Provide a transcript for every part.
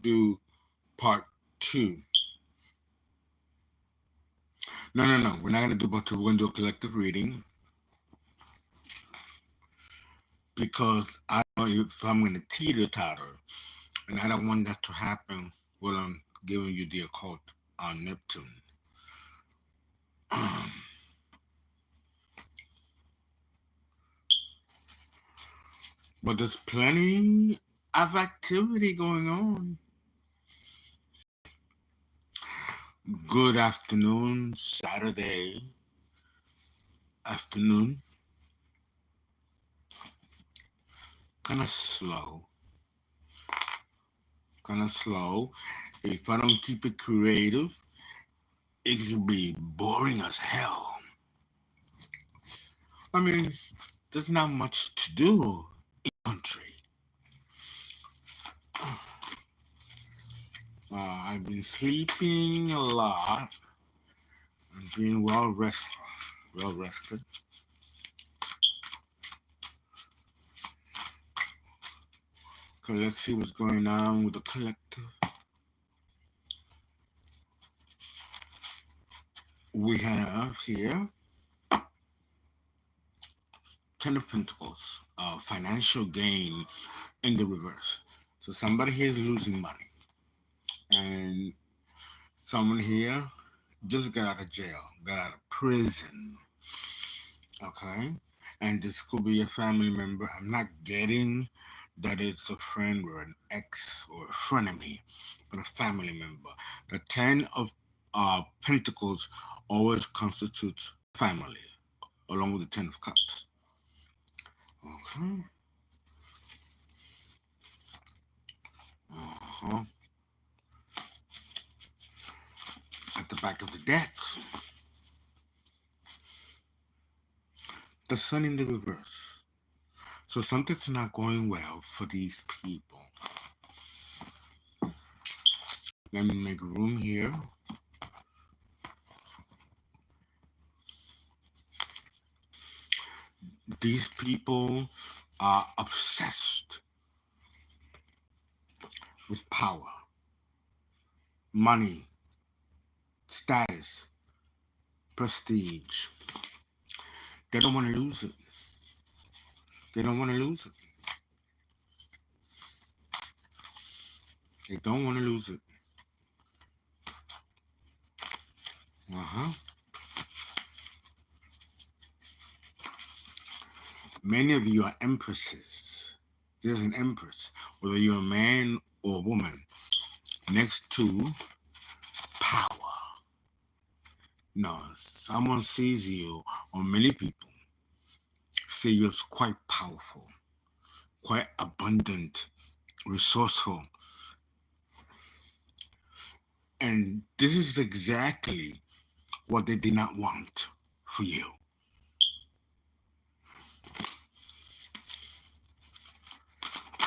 do part 2. No. We're not going to do part 2. We're going to do a collective reading because I don't know if I'm going to teeter-totter, and I don't want that to happen while I'm giving you the occult on Neptune. But there's plenty of activity going on. Good afternoon, Saturday afternoon. Kind of slow. If I don't keep it creative, it can be boring as hell. I mean, there's not much to do in the country. I've been sleeping a lot and being well rested. Okay, let's see what's going on with the collective. We have here 10 of Pentacles, financial gain in the reverse. So somebody here is losing money. And someone here just got out of jail, got out of prison. Okay? And this could be a family member. I'm not getting that it's a friend or an ex or a frenemy, but a family member. The 10 of Pentacles always constitutes family, along with the 10 of Cups. Okay. At the back of the deck, the Sun in the reverse. So something's not going well for these people. Let me make room here. These people are obsessed with power, money, status, prestige. They don't want to lose it. They don't want to lose it. They don't want to lose it. Many of you are empresses. There's an empress, whether you're a man or a woman, next to power. No, someone sees you, or many people see you as quite powerful, quite abundant, resourceful. And this is exactly what they did not want for you.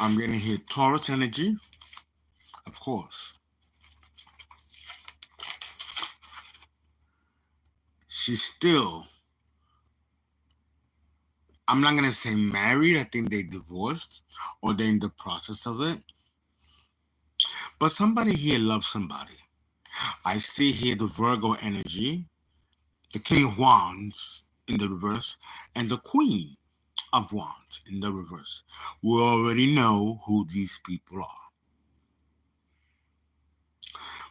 I'm getting here Taurus energy, of course. She's still, I'm not going to say married. I think they divorced or they're in the process of it. But somebody here loves somebody. I see here the Virgo energy, the King of Wands in the reverse, and the Queen of Wands in the reverse. We already know who these people are.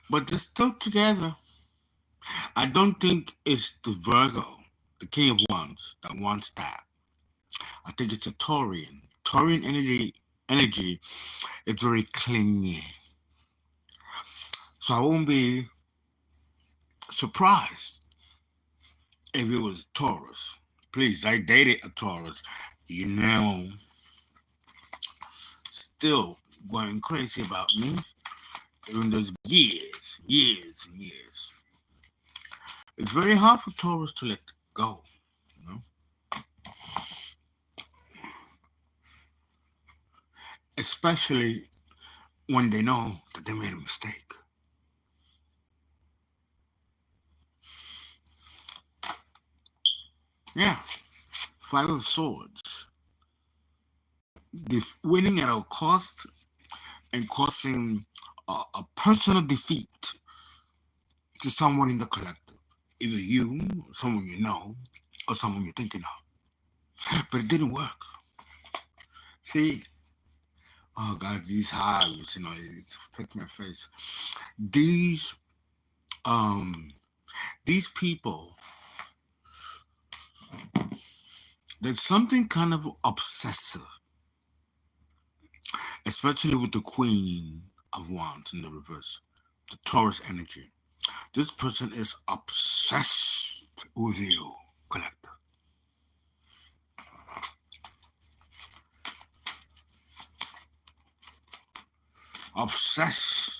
But they're still together. I don't think it's the Virgo, the King of Wands, that wants that. I think it's a Taurian. Taurian energy is very clingy. So I won't be surprised if it was Taurus. Please, I dated a Taurus. You know, still going crazy about me, even though it's years and years. It's very hard for Taurus to let go, you know? Especially when they know that they made a mistake. Yeah, Five of Swords. The winning at all costs and causing a personal defeat to someone in the collective, either you, someone you know, or someone you're thinking of. But it didn't work. See, oh God, these hives, it affect my face. These um these people, there's something kind of obsessive, especially with the Queen of Wands in the reverse, the Taurus energy. This person is obsessed with you, collective. Obsessed.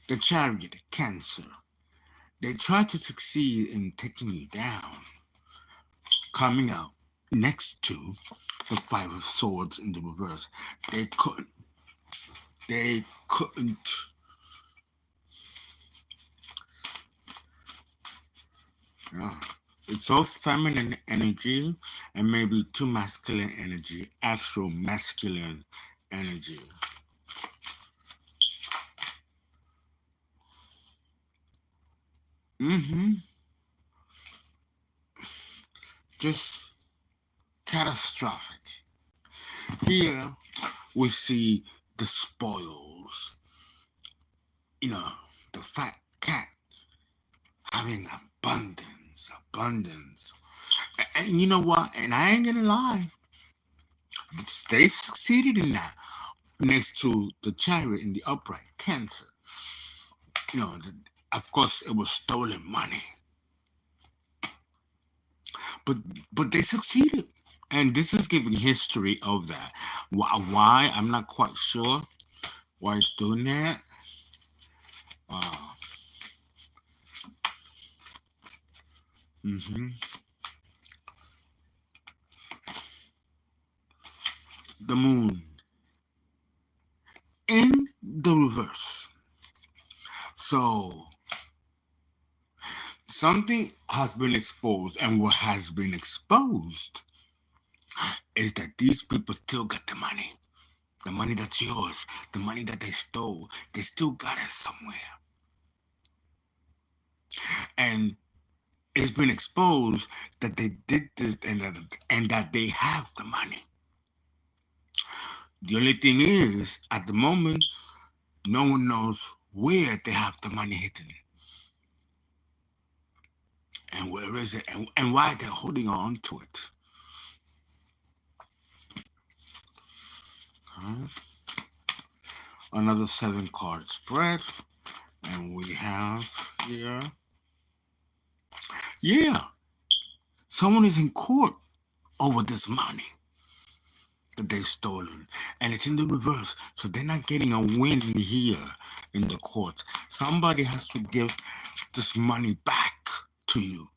The Chariot, Cancer. They try to succeed in taking you down, coming out next to the Five of Swords in the reverse. They couldn't. They couldn't. Yeah. It's all feminine energy and maybe too masculine energy, actual masculine energy. Just catastrophic. Here we see the spoils. The fat cat having abundance. And you know what? And I ain't gonna lie, they succeeded in that. Next to the Chariot in the upright, Cancer. Of course, it was stolen money, but they succeeded, and this is giving history of that. Why? I'm not quite sure why it's doing that. The Moon in the reverse. So something has been exposed, and what has been exposed is that these people still got the money. The money that's yours, the money that they stole, they still got it somewhere. And it's been exposed that they did this and that they have the money. The only thing is, at the moment, no one knows where they have the money hidden. And where is it? And why they're holding on to it. Another 7-card spread. And we have here. Yeah. Someone is in court over this money that they've stolen. And it's in the reverse. So they're not getting a win here in the court. Somebody has to give this money back to you.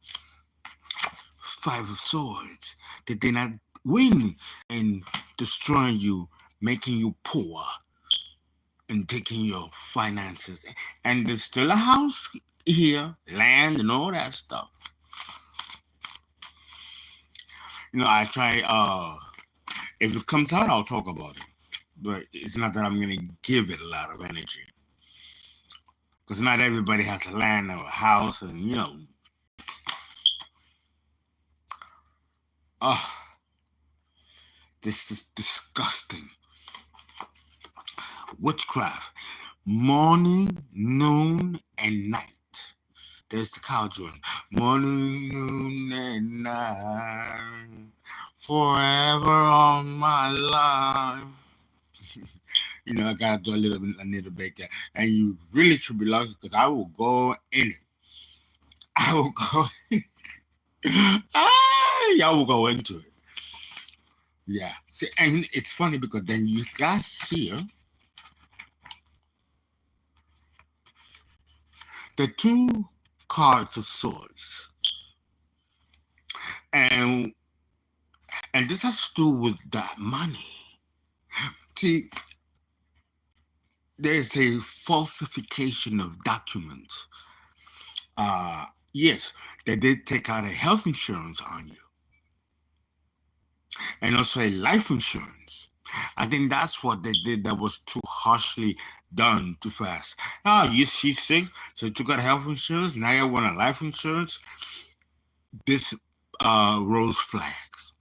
5 of Swords. That they're not winning and destroying you, making you poor, and taking your finances. And there's still a house here, land and all that stuff. I try, if it comes out, I'll talk about it. But it's not that I'm going to give it a lot of energy. Because not everybody has a land or a house, and this is disgusting. Witchcraft. Morning, noon, and night. There's the cauldron. Morning, noon, and night. Forever on my life. I gotta do a little bit there. And you really should be lucky because I will go in it. I will go in it. I will go into it. Yeah. See, and it's funny because then you got here the 2 cards of swords. And this has to do with that money. See, there's a falsification of documents. Yes, they did take out a health insurance on you. and also a life insurance. I think that's what they did that was too harshly done too fast. Oh, she's sick, so you got health insurance, now you want a life insurance? This rose flags.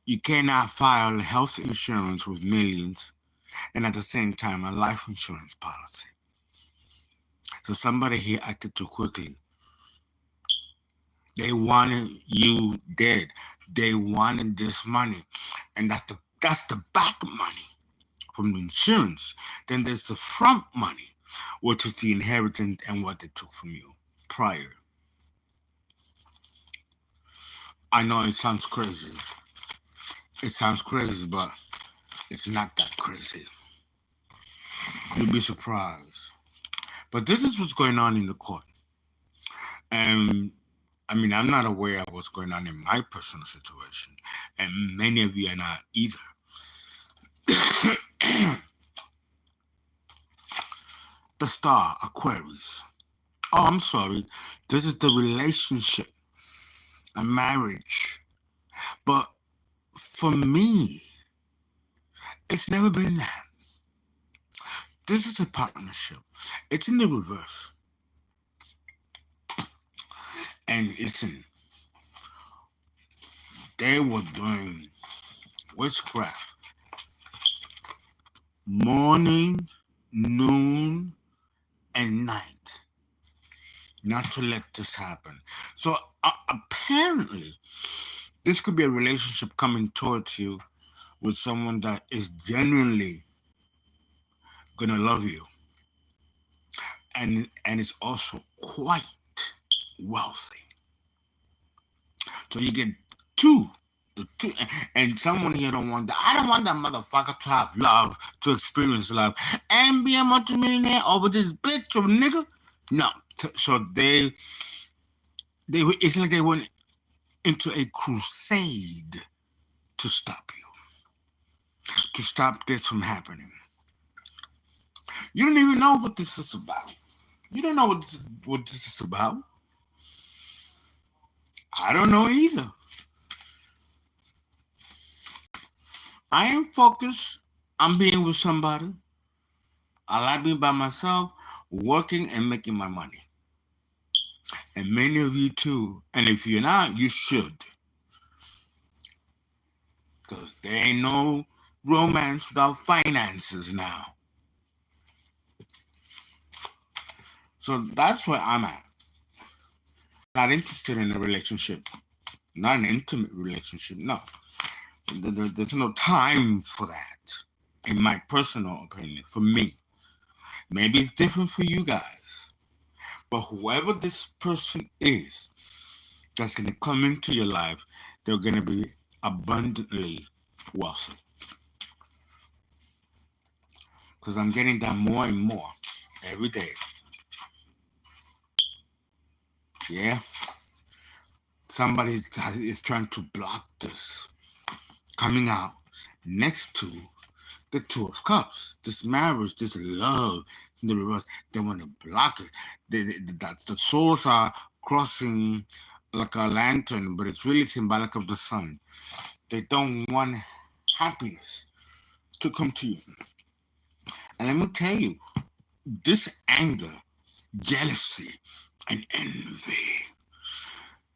You cannot file health insurance with millions and at the same time a life insurance policy. So somebody here acted too quickly. They wanted you dead. They wanted this money. And that's the back money from the insurance. Then there's the front money, which is the inheritance and what they took from you prior. I know it sounds crazy. It sounds crazy, but it's not that crazy. You'll be surprised. But this is what's going on in the court. And I mean, I'm not aware of what's going on in my personal situation, and many of you are not either. The star, Aquarius. Oh, I'm sorry. This is the relationship, a marriage. But for me, it's never been that. This is a partnership. It's in the reverse. And listen, they were doing witchcraft morning, noon, and night not to let this happen. So apparently, this could be a relationship coming towards you with someone that is genuinely gonna love you, and is also quite wealthy. So you get the two, and someone here don't want that. I don't want that motherfucker to have love, to experience love, and be a multimillionaire over this bitch or nigga. No, so they it's like they went into a crusade to stop you, to stop this from happening. You don't even know what this is about. You don't know what this is about. I don't know either. I am focused on being with somebody. I like being by myself, working and making my money. And many of you too. And if you're not, you should. Because there ain't no romance without finances now. So that's where I'm at. Not interested in a relationship. Not an intimate relationship, no. There's no time for that, in my personal opinion, for me. Maybe it's different for you guys. But whoever this person is that's going to come into your life, they're going to be abundantly wealthy. Because I'm getting that more and more every day. Yeah? Somebody is trying to block this coming out next to the Two of Cups. This marriage, this love, in the reverse, they want to block it. The souls are crossing like a lantern, but it's really symbolic of the sun. They don't want happiness to come to you. And let me tell you, this anger, jealousy, and envy,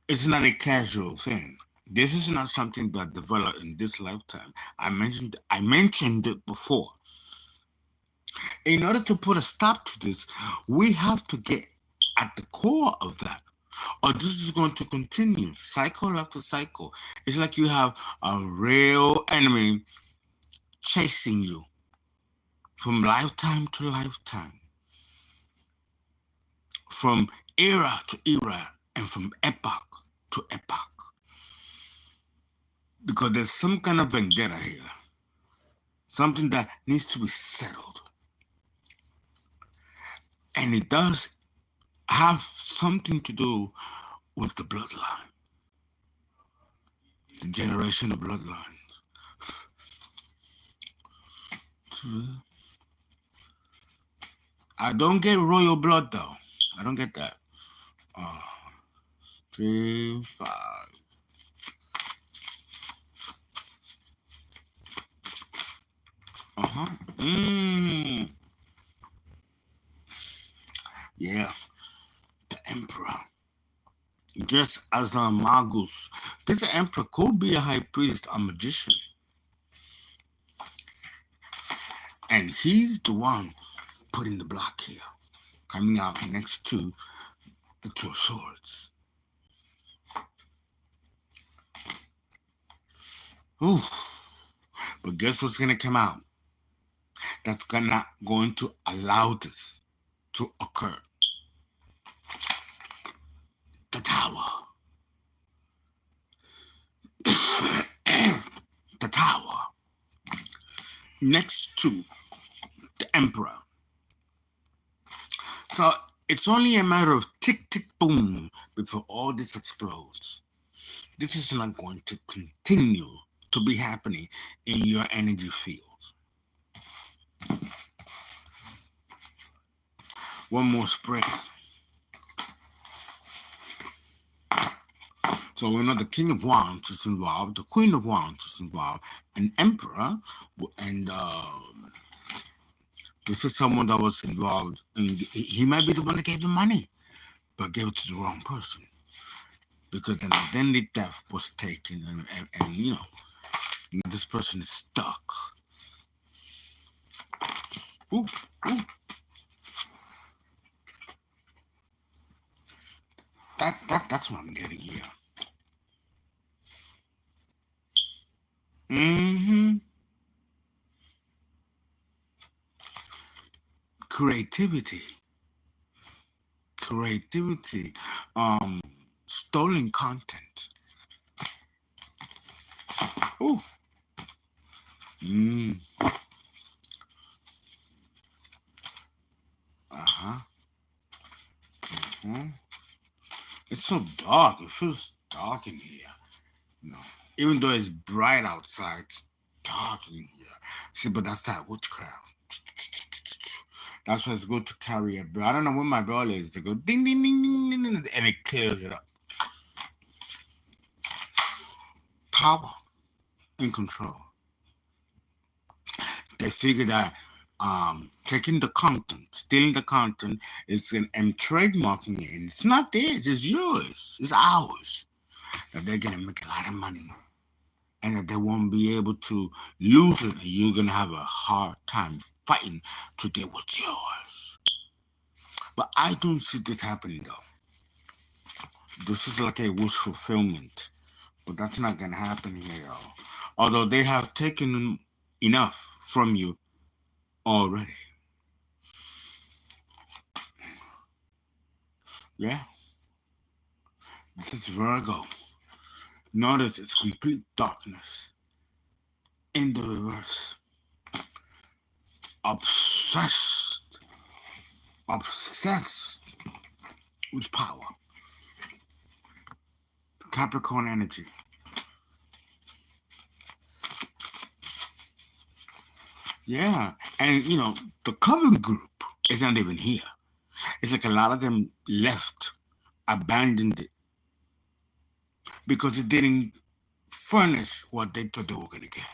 it's not a casual thing. This is not something that developed in this lifetime. I mentioned it before. In order to put a stop to this, we have to get at the core of that, or this is going to continue cycle after cycle. It's like you have a real enemy chasing you from lifetime to lifetime, from era to era, and from epoch to epoch. Because there's some kind of vendetta here, something that needs to be settled. And it does have something to do with the bloodline, the generation of bloodlines. I don't get royal blood though. I don't get that. 3, 5. Uh-huh. Mm. Yeah. The emperor. Just as a magus, this emperor could be a high priest, a magician. And he's the one putting the block here, coming out next to the Two of Swords. Ooh. But guess what's gonna come out? That's going to allow this to occur. The Tower. The Tower. Next to the Emperor. So it's only a matter of tick, tick, boom before all this explodes. This is not going to continue to be happening in your energy field. One more spread. So we know the King of Wands is involved, the Queen of Wands is involved, an Emperor, and this is someone that was involved, and he might be the one that gave the money, but gave it to the wrong person because an identity theft was taken, and you know, this person is stuck. Ooh, ooh. That's what I'm getting here. Mm-hmm. Creativity. Creativity. Stolen content. Ooh. Mm. Uh-huh. Mm. It's so dark. It feels dark in here. No. Even though it's bright outside, it's dark in here. See, but that's that witchcraft. That's why it's good to carry a bell. I don't know where my bell is. They go ding, ding, ding, ding, ding, ding, and it clears it up. Power and control. They figure that taking the content, stealing the content, and trademarking it, and it's not theirs, it's yours, it's ours. That they're gonna make a lot of money, and that they won't be able to lose it, and you're gonna have a hard time fighting to get what's yours. But I don't see this happening though. This is like a wish fulfillment, but that's not gonna happen here, y'all. Although they have taken enough from you already. Yeah, this is Virgo. Notice it's complete darkness in the reverse. Obsessed, obsessed with power. Capricorn energy. Yeah, and you know, the coven group is not even here. It's like a lot of them left, abandoned it because it didn't furnish what they thought they were gonna get.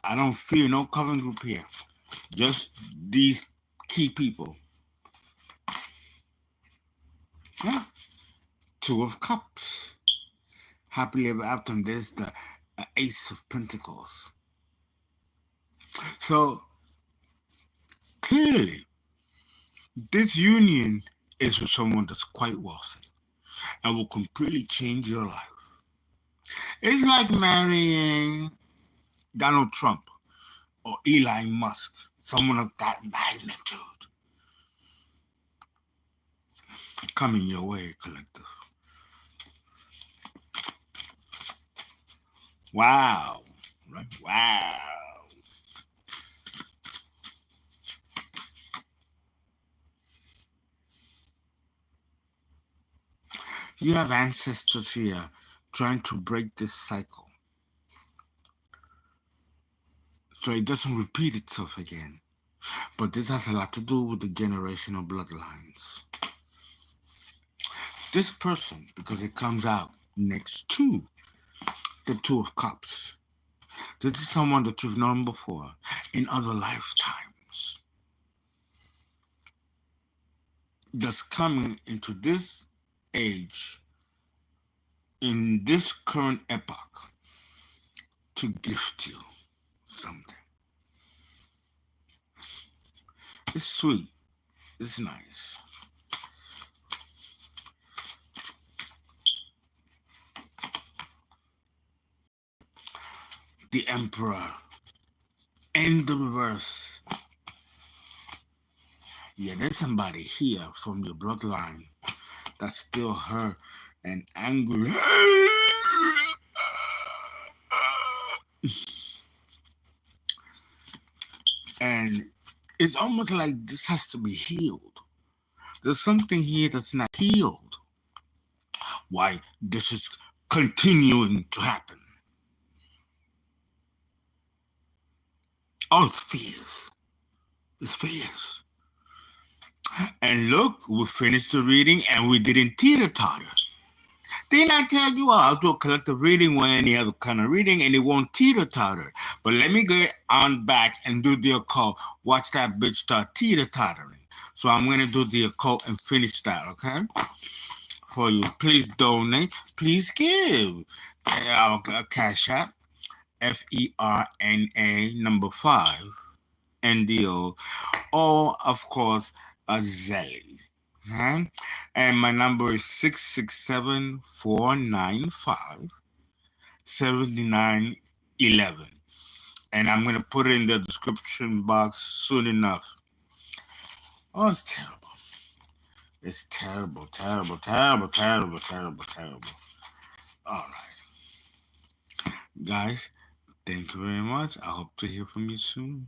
I don't feel no coven group here. Just these key people. Yeah. Two of Cups. Happily ever after, and there's the Ace of Pentacles. So clearly, this union is with someone that's quite wealthy and will completely change your life. It's like marrying Donald Trump or Elon Musk, someone of that magnitude. Coming your way, collective. Wow. Right? Wow. You have ancestors here trying to break this cycle so it doesn't repeat itself again. But this has a lot to do with the generational bloodlines. This person, because it comes out next to the Two of Cups, This is someone that you've known before in other lifetimes that's coming into this age, in this current epoch, to gift you something. It's sweet. It's nice. The Emperor in the reverse. Yeah, there's somebody here from your bloodline that's still hurt and angry. And it's almost like this has to be healed. There's something here that's not healed. Why this is continuing to happen. Oh, it's fierce. It's fierce. And look, we finished the reading and we didn't teeter-totter. Didn't I tell you I'll do a collective reading or any other kind of reading and it won't teeter-totter? But let me get on back and do the occult. Watch that bitch start teeter-tottering. So I'm going to do the occult and finish that, okay? For you. Please donate. Please give. Our CashApp, FERNA 5, NDO, or of course, a Zelle. Okay? And my number is 667-495-7911. And I'm going to put it in the description box soon enough. Oh, it's terrible. It's terrible, terrible, terrible, terrible, terrible, terrible. All right. Guys, thank you very much. I hope to hear from you soon.